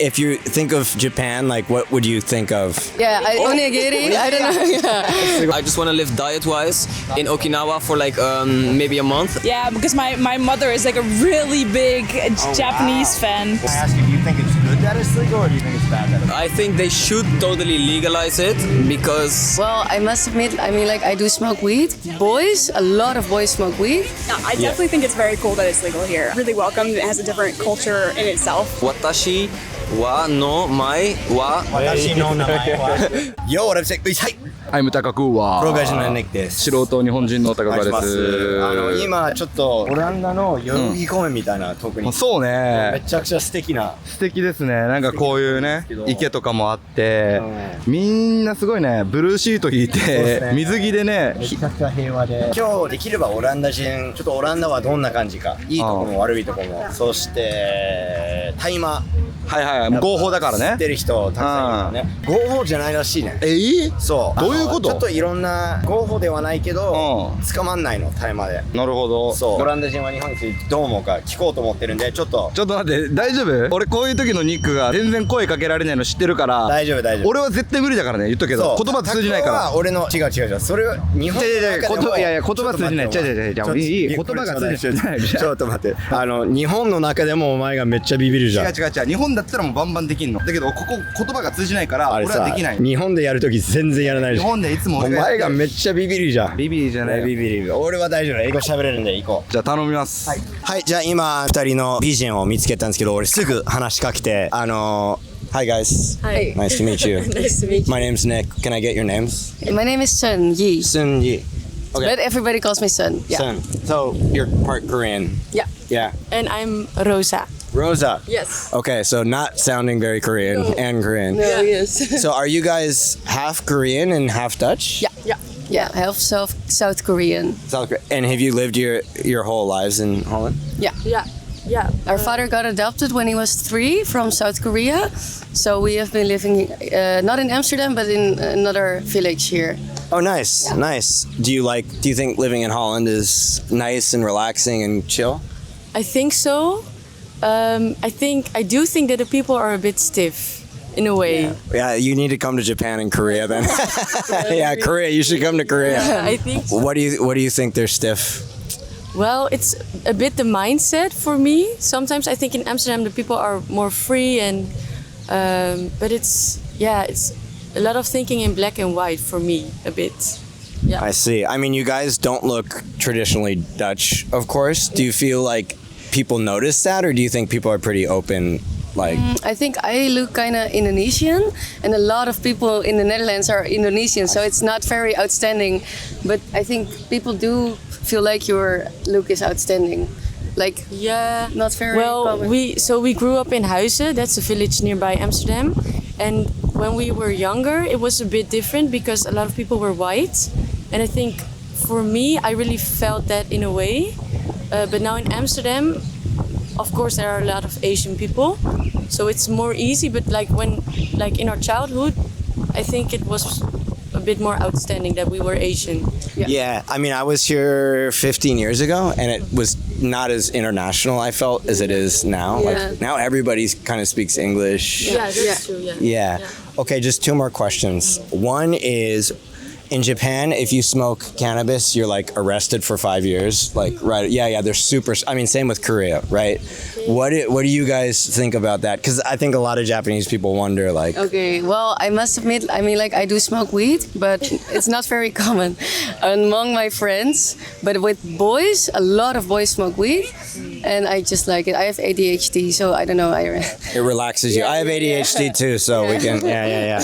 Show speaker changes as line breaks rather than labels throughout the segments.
If you think of Japan, like what would you think of?
Yeah, onigiri. I don't know. Yeah.
I just want to live diet-wise in Okinawa for like maybe a month.
Yeah, because my mother is like a really big Japanese fan.
I ask you, do you think it's good that it's legal or do you think it's bad that it's legal?
I think they should totally legalize it because...
Well, I must admit, I mean, like, I do smoke weed. Boys, a lot of boys smoke weed.
No, I definitely think it's very cool that it's legal here. Really welcomed. It has a different culture in itself.
Watashi wa no mai wa...
Yo, what I'm saying? はい。
I'm 高久は
プロガジのネックです。
素人日本人の高久です。
今ちょっとオランダの代々木公園みたいな特に、
そうね。
めちゃくちゃ素敵な。
素敵ですね。なんかこういうね池とかもあって、みんなすごいねブルーシート引いて水着でね。
めちゃくちゃ平和で。今日できればオランダ人、ちょっとオランダはどんな感じか、いいところも悪いところも、そして大麻。
はいはい、合法だからね。
知ってる人たくさんいるからね。合法じゃないらしいね。そう。
どういうこと？
ちょっといろんな合法ではないけど、捕まんないの大麻で。
なるほど。
そう。オランダ人は日本についてどう思うか聞こうと思ってるんで、ちょっと
待って、大丈夫？俺こういう時のニックが全然声かけられないの知ってるから。
大丈夫。
俺は絶対無理だからね、言っとくけど。言葉通じないから。
俺の違う。それは日本
いや言葉通じない。違う。言葉が通じない。
ちょっと待って。日本の中でもお前がめっちゃビビるじゃん。
違う。日本だったらもうバンバンできんの。だけどここ言葉が通じないから俺はできない。
日本でやるとき全然やらないじゃん。
日本でいつも
お前がめっちゃビビるじゃん。
ビビりじゃない。
ビビる。俺は大丈夫。英語喋れるんで行こう。
じゃあ頼みます。
はい。じゃあ今2人の美人を見つけたんですけど、俺すぐ話しかけてHi guys.
Hi.
Nice to meet you.
Nice to meet you.
My name's Nick. Can I get your names?
My name is Sun Yi.
Sun Yi. Okay.
But everybody calls me Sun. Yeah.
Sun. So you're part Korean.
Yeah.
Yeah.
And I'm Rosa.
Rosa.
Yes.
Okay, so not sounding very Korean and Korean.
No, yes.
So are you guys half Korean and half Dutch?
Yeah, half South Korean.
South Korea. And have you lived your whole lives in Holland?
Yeah. Our father got adopted when he was 3 from South Korea. So we have been living not in Amsterdam, but in another village here.
Oh, nice. Do you think living in Holland is nice and relaxing and chill?
I think so. I do think that the people are a bit stiff in a way.
Yeah, you need to come to Japan and Korea then. Yeah, Korea. You should come to Korea.
I think so.
What do you think they're stiff?
Well, it's a bit the mindset for me. Sometimes I think in Amsterdam the people are more free and but it's a lot of thinking in black and white for me a bit. Yeah.
I see. I mean, you guys don't look traditionally Dutch, of course. Do you feel like people notice that, or do you think people are pretty open? Like,
I think I look kind of Indonesian, and a lot of people in the Netherlands are Indonesian, so it's not very outstanding. But I think people do feel like your look is outstanding. Like, not very common.
We grew up in Huizen, that's a village nearby Amsterdam, and when we were younger, it was a bit different because a lot of people were white, and I think for me, I really felt that in a way. But now in Amsterdam, of course, there are a lot of Asian people, so it's more easy. But like in our childhood, I think it was a bit more outstanding that we were Asian.
Yeah. I mean, I was here 15 years ago, and it was not as international, I felt, as it is now.
Yeah.
Like now, everybody kind of speaks English.
Yeah, that's true.
Yeah. Okay, just 2 more questions. One is, in Japan, if you smoke cannabis, you're like arrested for 5 years. Like, right? Yeah. They're super. I mean, same with Korea, right? What do you guys think about that? Because I think a lot of Japanese people wonder, like.
Okay, well, I must admit, I mean, like, I do smoke weed, but it's not very common among my friends. But with boys, a lot of boys smoke weed, and I just like it. I have ADHD, so I don't know.
It relaxes you. I have ADHD too, so we can. Yeah.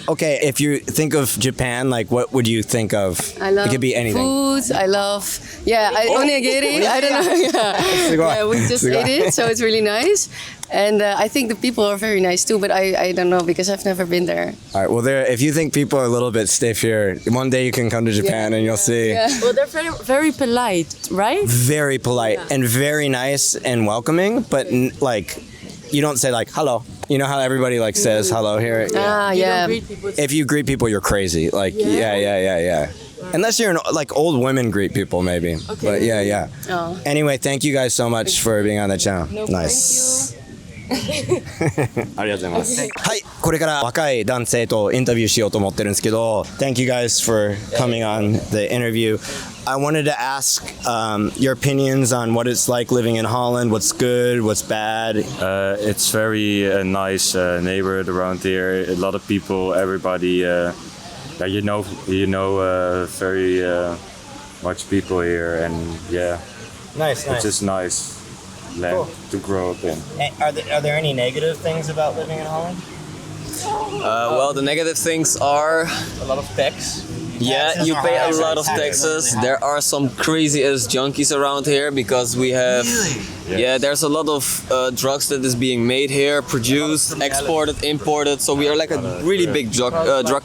Okay, if you think of Japan, like, what would you think of?
I love
it could be anything.
Food. I love. Onigiri. I don't know. Yeah, we just ate it, so it's really nice. And I think the people are very nice too, but I don't know because I've never been there.
All right, well, if you think people are a little bit stiff here, one day you can come to Japan and you'll see.
Yeah.
Well, they're very, very polite, right?
Very polite and very nice and welcoming, but like, you don't say like, hello. You know how everybody like says hello here?
Yeah.
If you greet people, you're crazy. Like, yeah. Unless you're like old women greet people, maybe. Okay. But yeah.
Oh.
Anyway, thank you guys so much for being on the channel.
No,
nice.
Thank you.
ありがとうございます。はい、これから若い男性とインタビューしようと思ってるんですけど、Thank you guys for coming on the interview. I wanted to ask your opinions on what it's like living in Holland. What's good? What's bad?
It's very nice neighborhood around here. A lot of people, everybody. You know, very much people here, and yeah,
Nice,
it's just nice land to grow up in.
Are there any negative things about living in Holland?
Well, the negative things are,
A lot of tax.
yeah,
Taxes
you
are
pay
high,
a lot of
right?
taxes. There are some crazy ass junkies around here because we have, yeah, there's a lot of drugs that is being made here, produced, exported, imported. So we are like a really big drug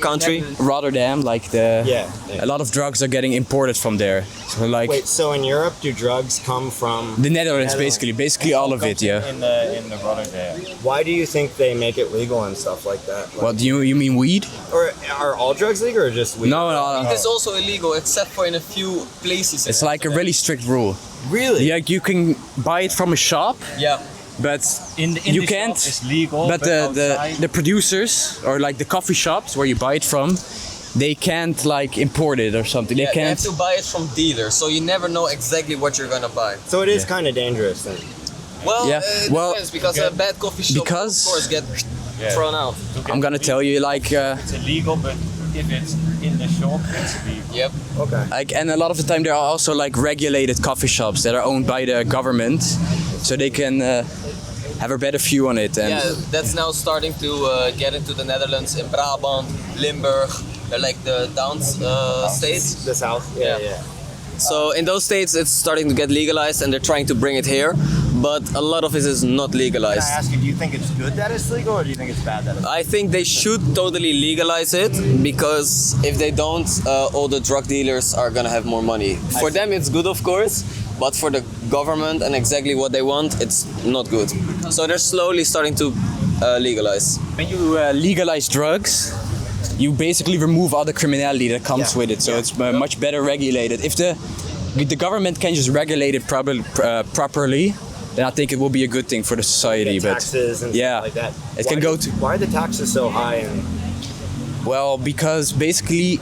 country.
Rotterdam, like
Yeah.
a lot of drugs are getting imported from there. So like
Wait, so in Europe, do drugs come from
the Netherlands, basically all of it, yeah.
In the Rotterdam.
Why do you think they make it legal and stuff like that? Like,
What do you mean weed?
or are all drugs legal or just weed?
No.
It's also illegal except for in a few places.
It's like a really strict rule.
Really?
Like you can buy it from a shop,
Yeah.
but
In
you
the
can't.
shop it's legal,
But
outside-
the producers or like the coffee shops where you buy it from, they can't like import it or something.
Yeah,
They
you
can't.
have to buy it from dealers, so you never know exactly what you're gonna buy.
So it is kind of dangerous then.
Well,
Yeah,
it
well,
depends because a bad coffee shop
because-
of course get thrown out.
I'm gonna tell you like.
It's illegal, but if it's in the shop, it's illegal.
Yep.
Okay.
Like, and a lot of the time there are also like regulated coffee shops that are owned by the government, so they can have a better view on it. And
Yeah, that's now starting to get into the Netherlands in Brabant, Limburg. They're like the down states.
The South?
Yeah. So in those states, it's starting to get legalized, and they're trying to bring it here. But a lot of it is not
Can I
legalized.
ask you, do you think it's good that it's legal or do you think it's bad that it's
I think they should totally legalize it because if they don't, all the drug dealers are gonna have more money. For them, it's good, of course, but for the government and exactly what they want, it's not good. So they're slowly starting to legalize.
when you legalize drugs, you basically remove all the criminality that comes
Yeah.
with it. So it's much better regulated. If the government can just regulate it properly, then I think it will be a good thing for the society.
Get taxes and
yeah,
stuff like that?
it can go to
Why are the taxes so high? And
well because basically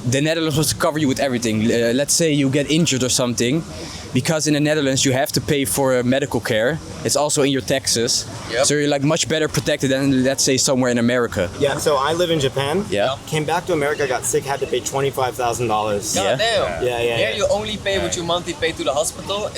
the Netherlands wants to cover you with everything. Let's say you get injured or something. Because in the Netherlands you have to pay for medical care. It's also in your taxes.
Yep.
So you're like much better protected than let's say somewhere in America.
yeah, so I live in Japan.
Yeah.
Came back to America, got sick, had to pay $25,000.
Yeah.
Damn.
Yeah.
Here you only pay what you monthly pay to the hospital,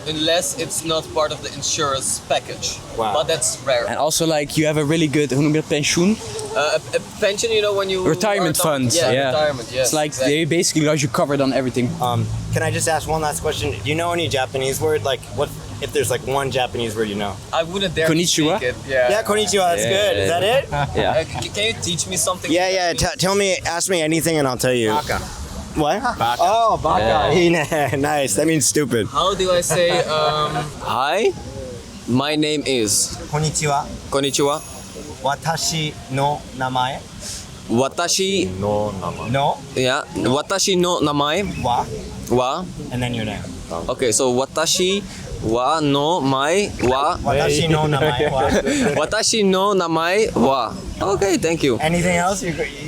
unless it's not part of the insurance package.
Wow.
But that's rare.
And also like you have a really good, hoe noem je dat, pensioen?
A pension, you know, when you
Retirement
are done-
funds.
Yeah, retirement. Yes.
It's like
exactly.
they basically got you covered on everything.
Can I just ask one last question? Do you know any Japanese word? Like, what if there's like one Japanese word you know?
I wouldn't dare
Konnichiwa?
to speak it. Yeah.
Yeah, konnichiwa, that's
Yeah.
good. Is that it?
Yeah.
Can you teach me something?
Yeah. Tell me, ask me anything and I'll tell you.
Baka.
What? Baka. Oh, baka. Nice. That means stupid.
How do I say, hi, my name is
Konnichiwa.
Konnichiwa.
Watashi no namae.
Watashi,
No.
yeah, watashi no namae
Wa.
wa.
And then your name.
Okay, so watashi wa no mai wa.
Watashi no namae wa.
Watashi no namae wa. Okay, thank you.
Anything else?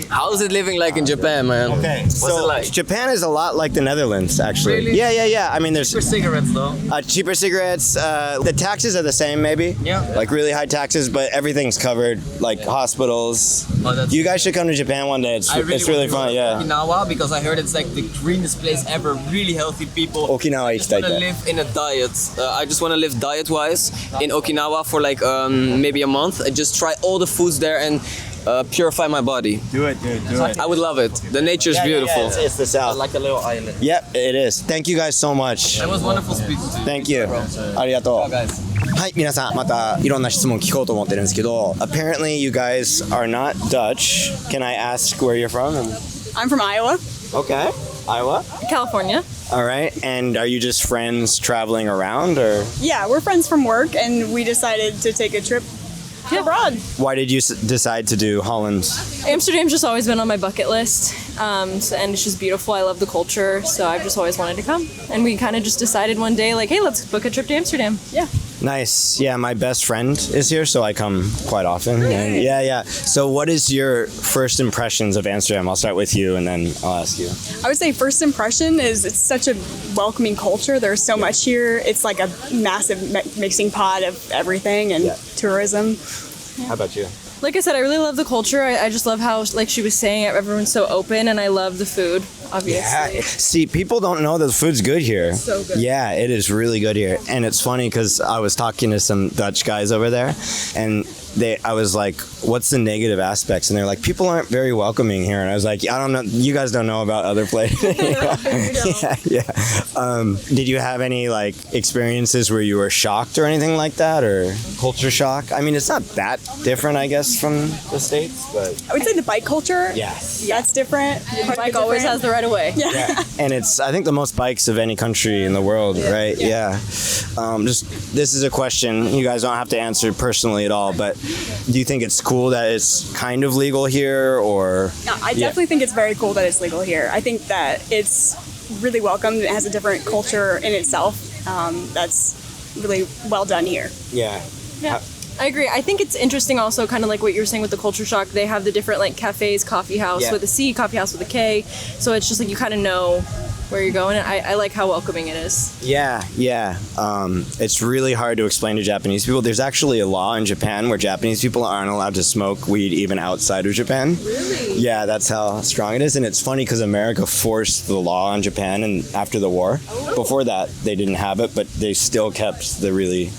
How's it living like in Japan, man?
Okay.
What's
So
it like?
Japan is a lot like the Netherlands, actually.
Really?
Yeah. I mean, there's
For cigarettes though.
cheaper cigarettes. The taxes are the same, maybe.
Yeah.
Like really high taxes, but everything's covered. Like hospitals.
Oh, that's-
You guys should come to Japan one day. It's really fun. Yeah.
Okinawa, because I heard it's like the greenest place ever. Really healthy people.
Okinawa
I just want to
that.
live in a diet. I just want to live diet-wise in Okinawa for like maybe a month. I just try all the foods there and purify my body.
Do it.
I would love it. The nature's beautiful.
It's the South.
Like a little island.
Yep, it is. Thank you guys so much.
It was wonderful speaking to you.
Thank you. ありがとう。
Guys.
はい、皆さん、またいろんな質問聞こうと思ってるんですけど、Apparently you guys are not Dutch. Can I ask where you're from?
I'm from Iowa.
Okay, Iowa.
California.
All right, and are you just friends traveling around, or
Yeah, we're friends from work, and we decided to take a trip abroad.
why did you decide to do Holland?
Amsterdam's just always been on my bucket list, and it's just beautiful. I love the culture, so I've just always wanted to come. And we kind of just decided one day, like, hey, let's book a trip to Amsterdam.
Yeah.
Nice. Yeah, my best friend is here, so I come quite often. And yeah. So what is your first impressions of Amsterdam? I'll start with you and then I'll ask you.
I would say first impression is it's such a welcoming culture. There's so much here. It's like a massive mixing pot of everything and tourism.
How about you?
Like I said, I really love the culture. I just love how, like she was saying, everyone's so open, and I love the food, obviously.
Yeah. See, people don't know that the food's good here.
So good.
Yeah, it is really good here. And it's funny because I was talking to some Dutch guys over there, and I was like, what's the negative aspects? And they're like, people aren't very welcoming here. And I was like, I don't know. You guys don't know about other places. Yeah. Did you have any like experiences where you were shocked or anything like that, or culture shock? I mean, it's not that different, I guess, from the States, but
I would say the bike culture.
yes.
That's different.
The bike always has the right of way.
Yeah.
And it's, I think, the most bikes of any country in the world, right? Yeah. Just, this is a question. You guys don't have to answer personally at all, but do you think it's cool that it's kind of legal here, or?
Yeah, I definitely think it's very cool that it's legal here. I think that it's really welcomed. It has a different culture in itself. That's really well done here.
Yeah.
Yeah. I agree. I think it's interesting also, kind of like what you were saying with the culture shock. They have the different like cafes, coffee house with a C, coffee house with a K. So it's just like you kind of know where you're going. And I like how welcoming it is.
Yeah. It's really hard to explain to Japanese people. There's actually a law in Japan where Japanese people aren't allowed to smoke weed even outside of Japan.
Really?
Yeah, that's how strong it is. And it's funny because America forced the law on Japan and after the war.
Oh.
Before that, they didn't have it, but they still kept the really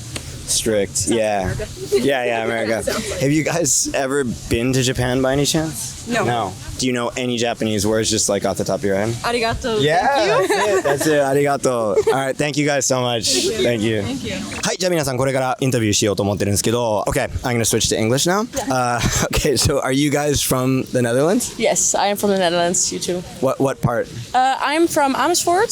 strict.
America.
Yeah, America. Have you guys ever been to Japan by any chance?
No.
Do you know any Japanese words just like off the top of your head?
Arigato.
Yeah, that's it. ありがとう. All right, thank you guys so much. Thank you.
Thank you.
はい、じゃあ皆さんこれからインタビューしようと思ってるんですけど Okay, I'm gonna switch to English now. Okay, so are you guys from the Netherlands?
Yes, I am from the Netherlands. You too.
What part?
I'm from Amersfoort.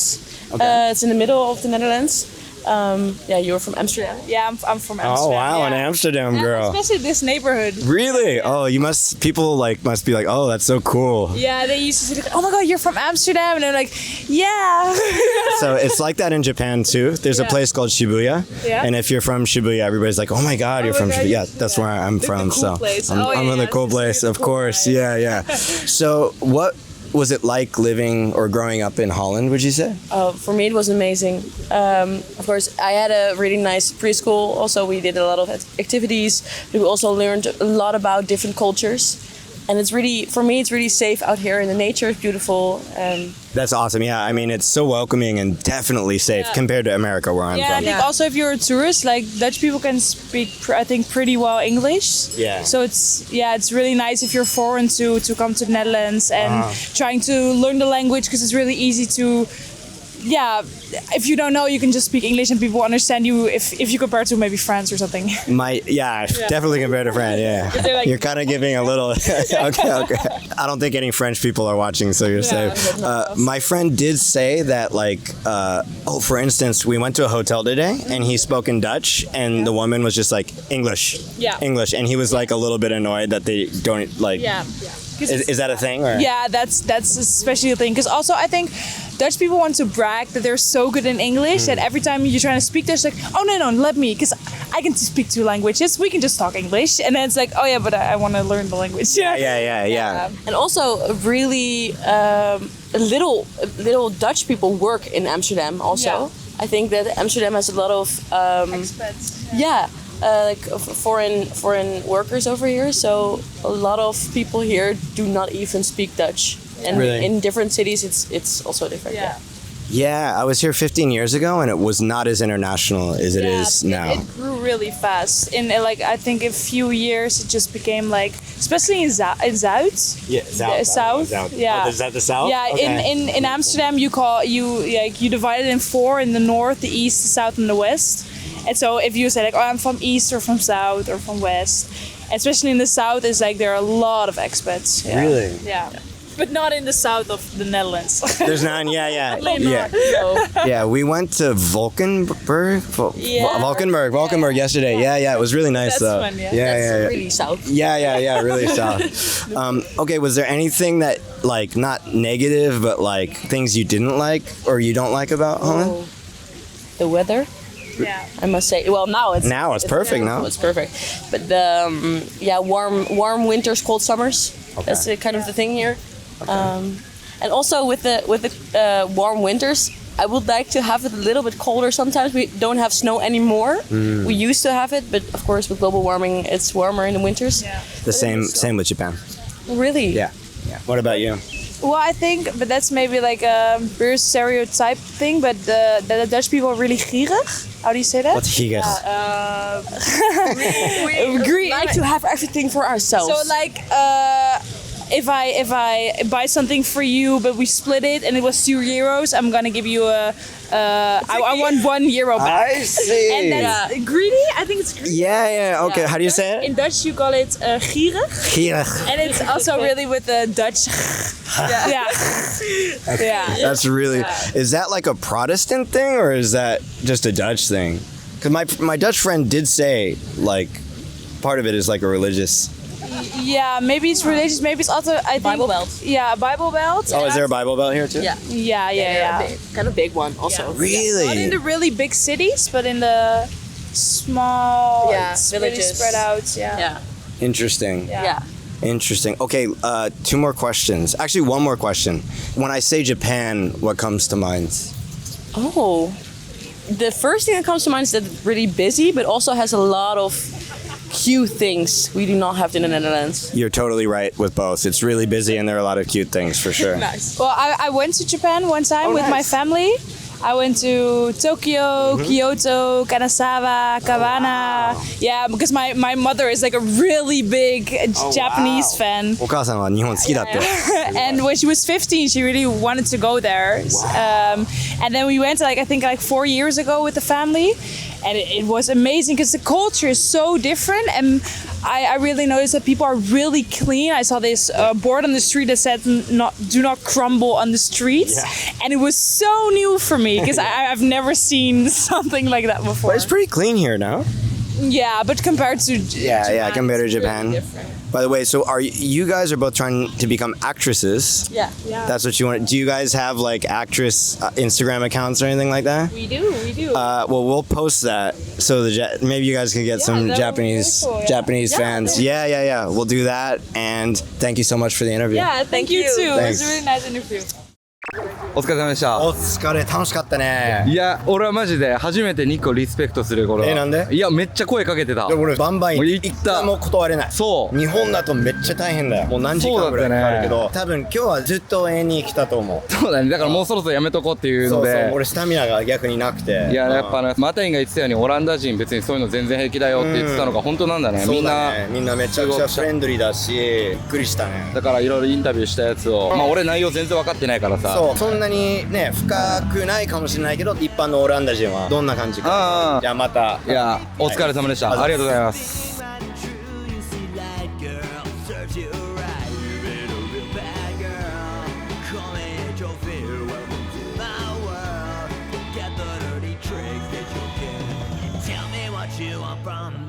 Okay.
It's in the middle of the Netherlands. Yeah, you're from Amsterdam.
Yeah, I'm from Amsterdam.
Oh wow, an
yeah.
Amsterdam girl.
Especially this neighborhood.
Really? Oh, people must be like, oh, that's so cool.
Yeah, they used to say, like, oh my god, you're from Amsterdam, and I'm like, yeah.
So it's like that in Japan too. There's a place called Shibuya, and if you're from Shibuya, everybody's like, oh my god, you're from Shibuya. Yeah, that's where I'm from.
Cool
So
place.
I'm in the cool place, of course. Yeah. So what was it like living or growing up in Holland, would you say?
For me, it was amazing. Of course, I had a really nice preschool. Also, we did a lot of activities. We also learned a lot about different cultures. And it's really, for me, it's really safe out here, and the nature is beautiful.
That's awesome. Yeah, I mean, it's so welcoming and definitely safe compared to America, where I'm
Yeah, I
from.
think also if you're a tourist, like Dutch people can speak, I think, pretty well English.
Yeah.
So it's really nice if you're foreign to come to the Netherlands and trying to learn the language, because it's really easy to. Yeah, if you don't know, you can just speak English and people understand you if you compare to maybe France or something.
Definitely compared to France. Yeah,
like-
you're kind of giving a little. Okay. I don't think any French people are watching, so you're safe. My friend did say that, for instance, we went to a hotel today and he spoke in Dutch, and the woman was just like English, and he was like a little bit annoyed that they don't like.
Yeah.
Is that a thing? Or?
Yeah, that's especially a thing. Because also I think Dutch people want to brag that they're so good in English that every time you're trying to speak Dutch, like, oh no, let me, because I can speak 2 languages. We can just talk English, and then it's like, oh yeah, but I want to learn the language.
Yeah.
And also, really, little Dutch people work in Amsterdam also.
Yeah.
I think that Amsterdam has a lot of
Expats.
yeah, foreign workers over here. So a lot of people here do not even speak Dutch. And
Really?
in different cities, it's also different.
Yeah, I was here 15 years ago, and it was not as international as it is now.
It grew really fast. In I think a few years, it just became like, especially in Zuid.
Yeah,
South. Yeah.
Oh, is that the South?
Yeah,
Okay.
in Amsterdam, you divide it in 4 in the north, the east, the south, and the west. And so if you say like, oh, I'm from east or from south or from west, especially in the south, it's like there are a lot of expats. Yeah.
Really?
Yeah. But not in the south of the Netherlands.
There's none. Yeah.
No.
Yeah, we went to Valkenburg yesterday. Yeah, it was really nice
That's
though.
fun, yeah.
Yeah.
Really south.
Yeah, really south. Okay, was there anything that not negative, but things you didn't like or you don't like about Holland?
The weather.
Yeah.
I must say. Well, now it's
perfect now.
It's perfect. But the warm winters, cold summers.
Okay.
That's kind of the thing here. Okay. And also with the warm winters, I would like to have it a little bit colder sometimes. We don't have snow anymore. We used to have it, but of course with global warming, it's warmer in the winters.
Yeah.
The same with Japan.
Really?
Yeah. What about you?
Well, I think, but that's maybe like a very stereotype thing, but the Dutch people are really gierig. How do you say that?
What's gierig?
We like to have everything for ourselves.
So like, if I buy something for you, but we split it and it was €2, I'm gonna give you I want €1 back.
I see.
And that's greedy. I think it's greedy.
Yeah. Okay. How do you say it?
In Dutch, you call it gierig.
Gierig.
And it's also really with the Dutch. Yeah.
That's really. Is that like a Protestant thing or is that just a Dutch thing? Because my Dutch friend did say like part of it is like a religious.
Yeah, maybe it's religious. Maybe it's also I think
Bible Belt.
Yeah, Bible Belt.
Oh, is there a Bible Belt here too?
Yeah.
Kind of big one also.
Really?
Not in the really big cities, but in the small it's really
villages.
spread out. Yeah.
Interesting.
Yeah.
Interesting. Okay, 2 more questions. Actually, 1 more question. When I say Japan, what comes to mind?
Oh, the first thing that comes to mind is that it's really busy, but also has a lot of cute things we do not have in the Netherlands.
You're totally right with both. It's really busy and there are a lot of cute things for sure.
Nice. Well, I went to Japan one time with my family. I went to Tokyo, Kyoto, Kanazawa, Kawana. Yeah, because my mother is like a really big Japanese fan.
お母さんは日本好きだって。
And when she was 15, she really wanted to go there. And then we went I think 4 years ago with the family. And it was amazing because the culture is so different. And I really noticed that people are really clean. I saw this board on the street that said, do not crumble on the streets. Yeah. And it was so new for me because I've never seen something like that before.
But it's pretty clean here now.
Yeah, but compared to Japan,
compared to Japan.
Really different.
By the way, so you guys are both trying to become actresses.
Yeah.
That's what you want. Do you guys have like actress Instagram accounts or anything like that?
We do.
Well, we'll post that so maybe you guys can get some Japanese
really cool,
Japanese fans. Yeah. We'll do that. And thank you so much for the interview.
Yeah, thank you too. It
Thanks.
was a really nice interview.
お疲れ様でした。
お疲れ、楽しかったね。
いや、俺はマジで初めてニッコリスペクトする頃。
なんで？
いや、めっちゃ声かけてた。
俺バンバン
行
った。もう断れない。そう。日本だとめっちゃ大変だよ。もう何時間ぐらいかかるけど、多分今日はずっと永遠に来たと思う。
そうだね。だからもうそろそろやめとこうっていうので。
そう。俺スタミナが逆になくて。
いや、やっぱね、マタインが言ってたようにオランダ人別にそういうの全然平気だよって言ってたのが本当なんだね。みんな
めちゃくちゃフレンドリーだし、びっくりしたね。
だからいろいろインタビューしたやつを、まあ俺内容全然分かってないからさ。
そう。そんなにね。深くないかもしれないけど一般のオランダ人はどんな感じか。じゃあまた。
いやお疲れ様でした。ありがとうございます。
From